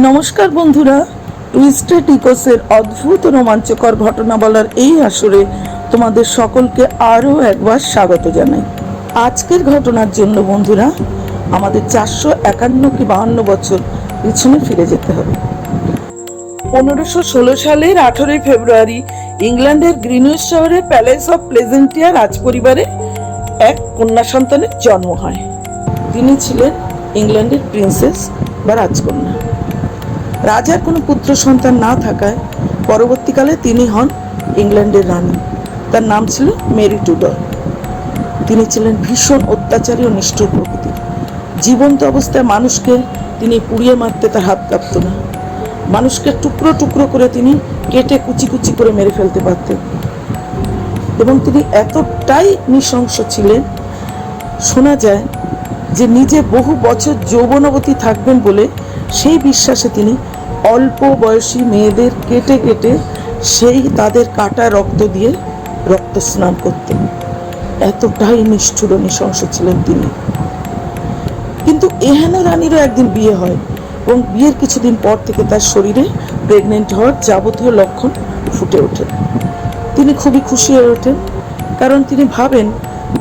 নমস্কার বন্ধুরা, টুইস্টেড ইকোসের অদ্ভুত রোমাঞ্চকর ঘটনা বলার এই আসরে তোমাদের সকলকে আরও একবার স্বাগত জানাই। আজকের ঘটনার জন্য বন্ধুরা আমাদের 451 কি 52 বছর পিছনে ফিরে যেতে হবে। 1516 সালের 18 ফেব্রুয়ারি ইংল্যান্ডের গ্রিনউইচ শহরে প্যালেস অফ প্লেজেন্টিয়া রাজপরিবারে এক কন্যা সন্তানের জন্ম হয়। তিনি ছিলেন ইংল্যান্ডের প্রিন্সেস বা রাজকন্যা। রাজার কোনো পুত্র সন্তান না থাকায় পরবর্তীকালে তিনি হন ইংল্যান্ডের রানী। তার নাম ছিল মেরি টুডর। তিনি ছিলেন ভীষণ অত্যাচারী ও নিষ্ঠুর প্রকৃতির। জীবন্ত অবস্থায় মানুষকে তিনি পুড়িয়ে মারতে তার হাত কাঁপত না। মানুষকে টুকরো টুকরো করে তিনি কেটে কুচি কুচি করে মেরে ফেলতে পারতেন। এবং তিনি এতটাই নৃশংস ছিলেন, শোনা যায় যে নিজে বহু বছর যৌবনবতী থাকবেন বলে সেই বিশ্বাসে তিনি অল্প বয়সী মেয়েদের কেটে কেটে সেই তাদের কাটা রক্ত দিয়ে রক্ত স্নান করতেন। এতটাই নিষ্ঠুর ও নৃশংস ছিলেন তিনি। কিন্তু এহেন রানীরও একদিন বিয়ে হয় এবং বিয়ের কিছুদিন পর থেকে তার শরীরে প্রেগনেন্ট হওয়ার যাবতীয় লক্ষণ ফুটে ওঠে। তিনি খুবই খুশি হয়ে ওঠেন, কারণ তিনি ভাবেন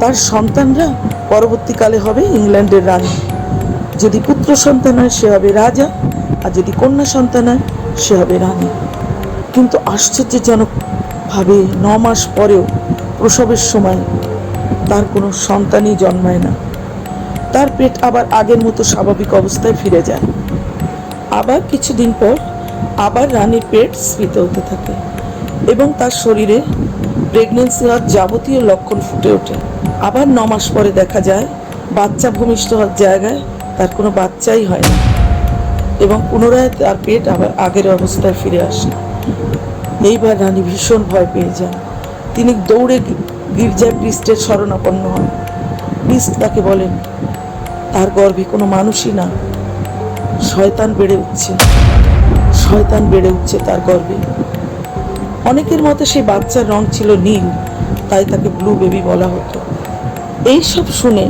তার সন্তানরা পরবর্তীকালে হবে ইংল্যান্ডের রানী। যদি পুত্র সন্তান হয় সে হবে রাজা, আর যদি কন্যা সন্তান হয় সে হবে রানী। কিন্তু আশ্চর্যজনকভাবে 9 মাস পরেও প্রসবের সময় তার কোনো সন্তানই জন্মায় না। তার পেট আবার আগের মতো স্বাভাবিক অবস্থায় ফিরে যায়। আবার কিছুদিন পর আবার রানীর পেট স্ফীত হতে থাকে এবং তার শরীরে প্রেগনেন্সি হওয়ার যাবতীয় লক্ষণ ফুটে ওঠে। আবার 9 মাস পরে দেখা যায় বাচ্চা ভূমিষ্ঠ হওয়ার জায়গায় তার কোনো বাচ্চাই হয় না এবং পুনরায় তার পেট আবার আগের অবস্থায় ফিরে আসে। এইবার রানী ভীষণ ভয় পেয়ে যান। তিনি দৌড়ে গির্জায় প্রিস্টের শরণাপন্ন হন। প্রিস্ট তাকে বলেন তার গর্ভে কোনো মানুষই না, শয়তান বেড়ে উঠছে, শয়তান বেড়ে উঠছে তার গর্ভে। অনেকের মতে সেই বাচ্চার রং ছিল নীল, তাই তাকে ব্লু বেবি বলা হতো। এইসব শুনে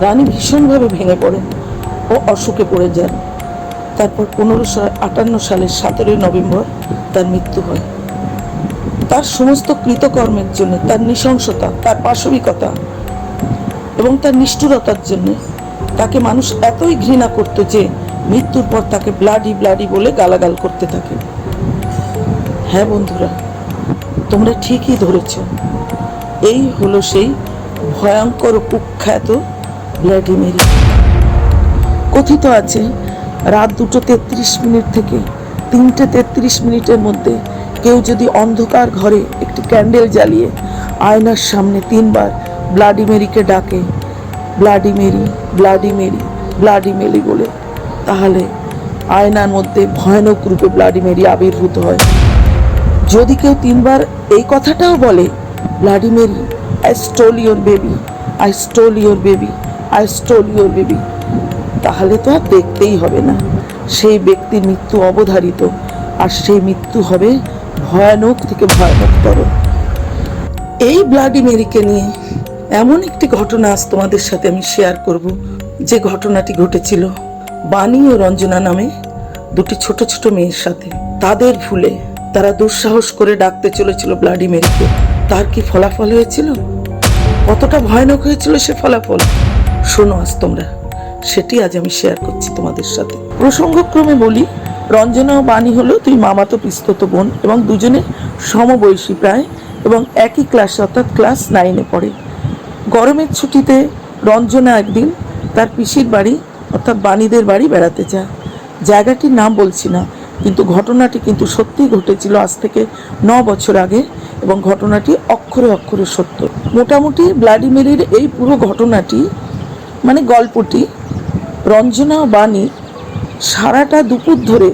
রানী ভীষণভাবে ভেঙে পড়েন ও অসুখে পড়ে যান। তারপর 1558 সালের 17 নভেম্বর তার মৃত্যু হয়। তার সমস্ত কৃতকর্মের জন্য, তার নৃশংসতা, তার পাশবিকতা এবং তার নিষ্ঠুরতার জন্য তাকে মানুষ এতই ঘৃণা করত যে মৃত্যুর পর তাকে ব্লাডি ব্লাডি বলে গালাগাল করতে থাকে। হ্যাঁ বন্ধুরা, তোমরা ঠিকই ধরেছ, এই হলো সেই ভয়ঙ্কর কুখ্যাত ব্লাডি মেরি। কথিত আছে রাত 2:33 থেকে 3:33 মধ্যে কেউ যদি অন্ধকার ঘরে একটি ক্যান্ডেল জ্বালিয়ে আয়নার সামনে 3 বার ব্লাডি মেরিকে ডাকে, bloody Mary, bloody Mary, bloody Mary বলে, তাহলে আয়নার মধ্যে ভয়ানক রূপে ব্লাডি মেরি আবির্ভূত হয়। যদি কেউ 3 বার এই কথাটাও বলে, bloody Mary, I stole your baby, I stole your baby, I stole your baby, তাহলে তো আর দেখতেই হবে না, সেই ব্যক্তির মৃত্যু অবধারিত, আর সেই মৃত্যু হবে ভয়ানক থেকে ভয়ানকতর। এই ব্লাডি মেরিকে নিয়ে এমন একটি ঘটনা আজ তোমাদের সাথে আমি শেয়ার করব, যে ঘটনাটি ঘটেছিল বাণী ও রঞ্জনা নামে দুটি ছোট ছোট মেয়ের সাথে। তাদের ভুলে তারা দুঃসাহস করে ডাকতে চলেছিল ব্লাডি মেরিকে। তার কি ফলাফল হয়েছিল, কতটা ভয়ানক হয়েছিল সে ফলাফল, শোনো আজ তোমরা, সেটি আজ আমি শেয়ার করছি তোমাদের সাথে। প্রসঙ্গক্রমে বলি, রঞ্জনা ও বাণী হলো 2 মামাতো পিস্তত বোন এবং দুজনে সমবয়সী প্রায়, এবং একই ক্লাসে অর্থাৎ ক্লাস 9-এ পড়ে। গরমের ছুটিতে রঞ্জনা একদিন তার পিসির বাড়ি অর্থাৎ বাণীদের বাড়ি বেড়াতে যায়। জায়গাটির নাম বলছি না, কিন্তু ঘটনাটি কিন্তু সত্যিই ঘটেছিল আজ থেকে 9 বছর আগে, এবং ঘটনাটি অক্ষরে অক্ষরে সত্য। মোটামুটি ব্লাডি মেরির এই পুরো ঘটনাটি মানে গল্পটি রঞ্জনা ও বাণী সারাটা দুপুর ধরে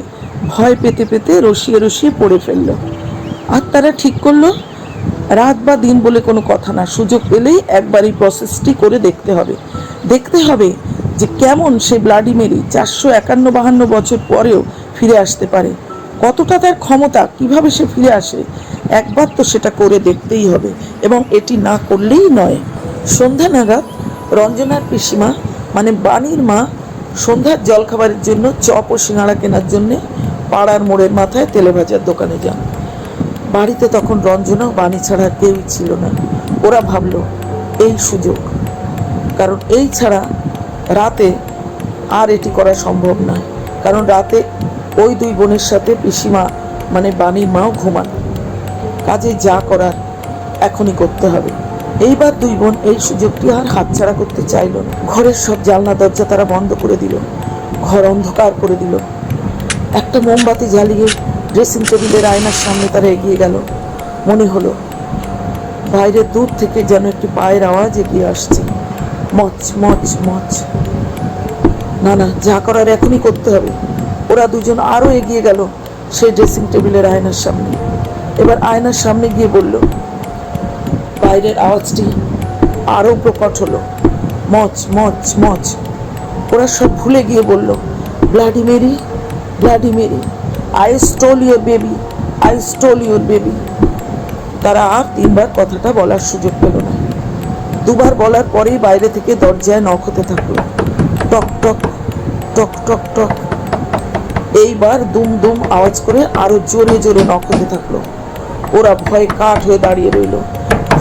ভয় পেতে পেতে রসিয়ে রসিয়ে পড়ে ফেলল। আর তারা ঠিক করলো রাত বা দিন বলে কোনো কথা না, সুযোগ পেলেই একবার এই প্রসেসটি করে দেখতে হবে যে কেমন সে ব্লাডি মেরি 451-52 বছর পরেও ফিরে আসতে পারে, কতটা তার ক্ষমতা, কিভাবে সে ফিরে আসে। একবার তো সেটা করে দেখতেই হবে, এবং এটি না করলেই নয়। সন্ধ্যা নাগাদ রঞ্জনার পিসিমা মানে বাণীর মা সন্ধ্যার জলখাবারের জন্য চপ ও সিঙাড়া কেনার জন্যে পাড়ার মোড়ের মাথায় তেলে ভাজার দোকানে যান। বাড়িতে তখন রঞ্জনা ও বাণী ছাড়া কেউই ছিল না। ওরা ভাবল এই সুযোগ, কারণ এই ছাড়া রাতে আর এটি করা সম্ভব নয়, কারণ রাতে ওই দুই বোনের সাথে পিসিমা মানে বাণীর মাও ঘুমান। কাজে যা করার এখনই করতে হবে। এইবার দুই বোন এই সুযোগটি আর হাতছাড়া করতে চাইল না। ঘরের সব জানলা দরজা তারা বন্ধ করে দিল, ঘর অন্ধকার করে দিল। একটা মোমবাতি জ্বালিয়ে ড্রেসিং টেবিলের আয়নার সামনে তারা এগিয়ে গেল। মনে হলো বাইরে দূর থেকে যেন একটি পায়ের আওয়াজ এগিয়ে আসছে, মচ মচ মচ। না না, যা করার এখনই করতে হবে। ওরা দুজন আরো এগিয়ে গেল সেই ড্রেসিং টেবিলের আয়নার সামনে। এবার আয়নার সামনে গিয়ে বলল, বাইরের আওয়াজটি আরো প্রকট হলো, মচ মচ মচ। ওরা সব ভুলে গিয়ে বলল, bloody Mary, bloody Mary, I stole your baby, I stole your baby. তারা আর তিনবার কথাটা বলার সুযোগ পেল না। দুবার বলার পরেই বাইরে থেকে দরজায় নখ হতে থাকলো, টক টক টক টক টক। এইবার দুম দুম আওয়াজ করে আরো জোরে জোরে নখ হতে থাকলো। ওরা ভয়ে কাঠ হয়ে দাঁড়িয়ে রইল,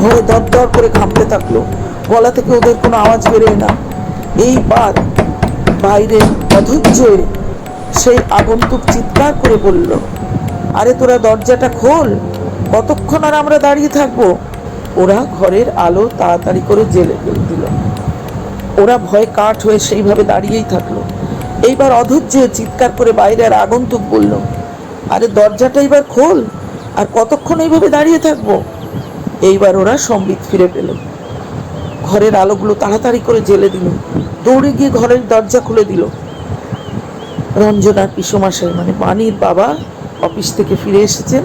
ভয়ে দরদর করে ঘামতে থাকলো। গলা থেকে ওদের কোনো আওয়াজ বেরোয় না। এইবার বাইরে অধৈর্য হয়ে সেই আগন্তুক চিৎকার করে বলল, আরে তোরা দরজাটা খোল, কতক্ষণ আর আমরা দাঁড়িয়ে থাকবো? ওরা ঘরের আলো তাড়াতাড়ি করে জ্বেলে দিল। ওরা ভয়ে কাঠ হয়ে সেইভাবে দাঁড়িয়েই থাকলো। এইবার অধৈর্য চিৎকার করে বাইরের আগন্তুক বলল, আরে দরজাটা এবার খোল, আর কতক্ষণ এইভাবে দাঁড়িয়ে থাকবো? এইবার ওরা সম্বিত ফিরে পেল। ঘরের আলোগুলো তাড়াতাড়ি করে জ্বেলে দিল, দৌড়ে গিয়ে ঘরের দরজা খুলে দিল। রঞ্জনার পিসোমশাই মানে বাণীর বাবা অফিস থেকে ফিরে এসেছেন।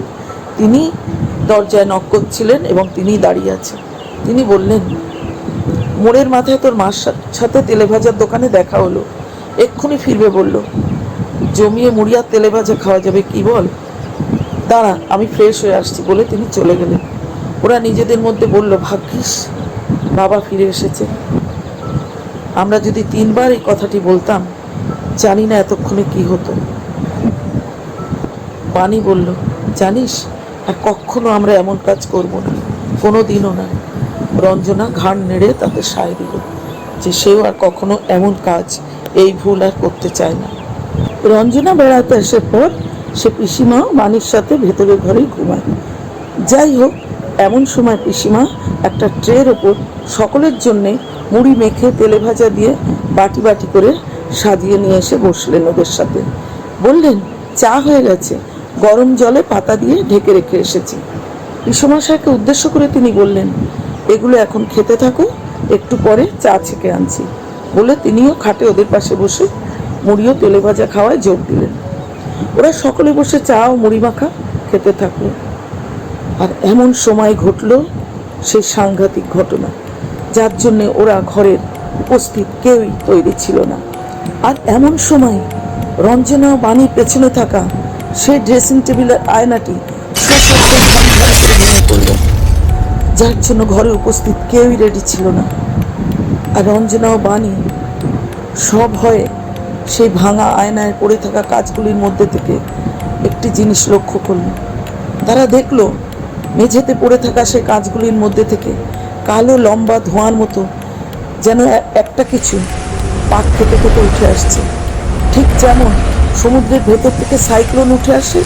তিনি দরজায় নক করছিলেন এবং তিনি দাঁড়িয়ে আছেন। তিনি বললেন, মোড়ের মাথায় তোর মার সাথে তেলে ভাজার দোকানে দেখা হলো, এক্ষুনি ফিরবে বলল। জমিয়ে মুড়ি আর তেলে ভাজা খাওয়া যাবে, কি বল? দাঁড়া, আমি ফ্রেশ হয়ে আসছি বলে তিনি চলে গেলেন। ওরা নিজেদের মধ্যে বলল, ভাগ্যিস বাবা ফিরে এসেছে। আমরা যদি তিনবার এই কথাটি বলতাম, জানি না এতক্ষণে কি হতো। বাণী বলল, জানিস, আর কখনো আমরা এমন কাজ করব না, কোনো দিনও না। রঞ্জনা ঘাড় নেড়ে তাতে সায় দিল যে সেও আর কখনো এমন কাজ, এই ভুল আর করতে চায় না। রঞ্জনা বেড়াতে আসার পর সে পিসিমা বাণীর সাথে ভেতরের ঘরেই ঘুমায়। যাই হোক, এমন সময় পিসিমা একটা ট্রের ওপর সকলের জন্যে মুড়ি মেখে তেলে ভাজা দিয়ে বাটি বাটি করে সাজিয়ে নিয়ে এসে বসলেন ওদের সাথে। বললেন, চা হয়ে গেছে, গরম জলে পাতা দিয়ে ঢেকে রেখে এসেছি। পিসেমশাইকে উদ্দেশ্য করে তিনি বললেন, এগুলো এখন খেতে থাকো, একটু পরে চা ছেঁকে আনছি বলে তিনিও খাটে ওদের পাশে বসে মুড়িও তেলে ভাজা খাওয়ায় যোগ দিলেন। ওরা সকলে বসে চা ও মুড়ি মাখা খেতে থাকলো। আর এমন সময় ঘটল সেই সাংঘাতিক ঘটনা, যার জন্য ওরা ঘরের উপস্থিত কেউই তৈরি ছিল না। আর এমন সময় রঞ্জনা ও বাণীর পেছনে থাকা সেই ড্রেসিং টেবিলের আয়নাটি সশব্দে ভেঙে পড়ল, যার জন্য ঘরে উপস্থিত কেউই রেডি ছিল না। আর রঞ্জনা ও বাণী সব ভয়ে সেই ভাঙা আয়নায় পড়ে থাকা কাঁচগুলির মধ্যে থেকে একটি জিনিস লক্ষ্য করল। তারা দেখল মেঝেতে পড়ে থাকা সেই কাঁচগুলির মধ্যে থেকে কালো লম্বা ধোঁয়ার মতো যেন একটা কিছু পাক খেতে খেতে উঠে আসছে। ঠিক যেমন সমুদ্রের ভেতর থেকে সাইক্লোন উঠে আসে,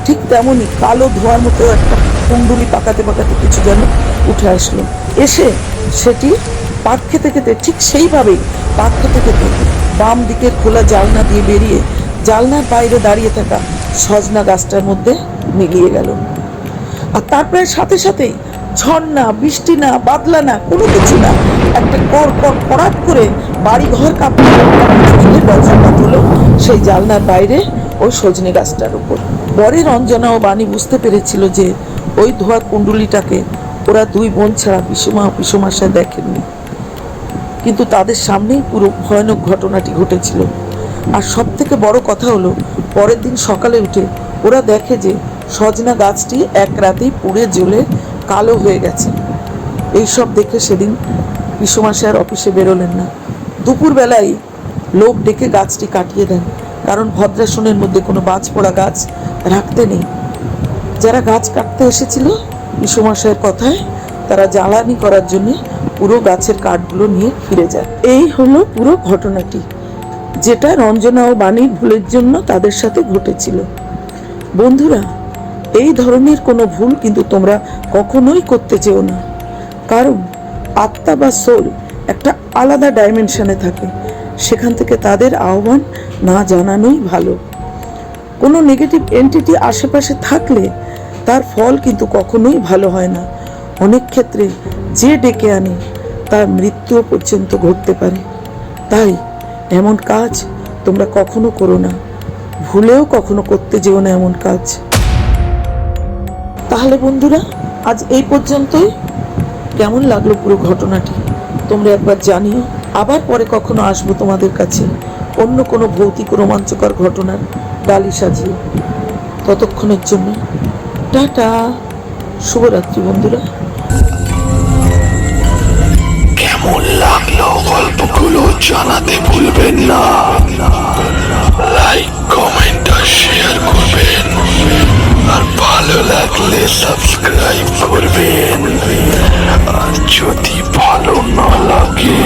ঠিক তেমনই কালো ধোঁয়ার মতো একটা কুণ্ডুলি পাকাতে পাকাতে কিছু যেন উঠে আসলো। এসে সেটি পাক খেতে খেতে ঠিক সেইভাবেই পাক খেতে খেতে বাম দিকের খোলা জানলা দিয়ে বেরিয়ে জানলার বাইরে দাঁড়িয়ে থাকা সজনা গাছটার মধ্যে মিলিয়ে গেল। আর তারপরে সাথে সাথেই ঝড় না, বৃষ্টি না, বাদলা না, কোনো কিছু না, একটা কড়াট করে বাড়ি ঘর কাঁপিয়ে বজ্রপাত হলো সেই জানলার বাইরে ওই সজনে গাছটার উপর। পরে রঞ্জনা ও বাণী বুঝতে পেরেছিল যে ওই ধোয়ার কুণ্ডুলিটাকে ওরা দুই বোন ছাড়া পিসিমা ও পিসেমশাই দেখেননি, কিন্তু তাদের সামনেই পুরো ভয়ানক ঘটনাটি ঘটেছিল। আর সব থেকে বড় কথা হলো, পরের দিন সকালে উঠে ওরা দেখে যে সজনা গাছটি এক রাতেই পুড়ে জ্বলে কালো হয়ে গেছে। এইসব দেখে সেদিন পিসেমশাই আর অফিসে বেরোলেন না। দুপুরবেলায় লোক ডেকে গাছটি কাটিয়ে দেন, কারণ ভদ্রাসনের মধ্যে কোনো বাজ পড়া গাছ রাখতে নেই। যারা গাছ কাটতে এসেছিল বিশ্বমশাইয়ের কথায় তারা জ্বালানি করার জন্য পুরো গাছের কাঠগুলো নিয়ে ফিরে যায়। এই হলো পুরো ঘটনাটি, যেটা রঞ্জনা ও বাণীর ভুলের জন্য তাদের সাথে ঘটেছিল। বন্ধুরা, এই ধরনের কোনো ভুল কিন্তু তোমরা কখনোই করতে চেও না, কারণ আত্মা বা সোল একটা আলাদা ডাইমেনশনে থাকে। সেখান থেকে তাদের আহ্বান না জানানোই ভালো। কোনো নেগেটিভ এন্টিটি আশেপাশে থাকলে তার ফল কিন্তু কখনোই ভালো হয় না। অনেক ক্ষেত্রে যে ডেকে আনে তার মৃত্যুও পর্যন্ত ঘটতে পারে। তাই এমন কাজ তোমরা কখনো করো না, ভুলেও কখনো করতে যেও না এমন কাজ। তাহলে বন্ধুরা, আজ এই পর্যন্তই। কেমন লাগলো পুরো ঘটনাটি তোমরা একবার জানিও। আবার পরে কখনো আসবো তোমাদের কাছে অন্য কোনো ভৌতিক রোমাঞ্চকর ঘটনার ডালি সাজিয়ে। ততক্ষণের জন্য টাটা, শুভরাত্রি বন্ধুরা। কেমন লাগলো গল্পগুলো জানাতে ভুলবেন না। লাইক, কমেন্ট আর শেয়ার করবেন, আর ভালো লাগলে সাবস্ক্রাইব করবেন। আর যদি ভালো না লাগে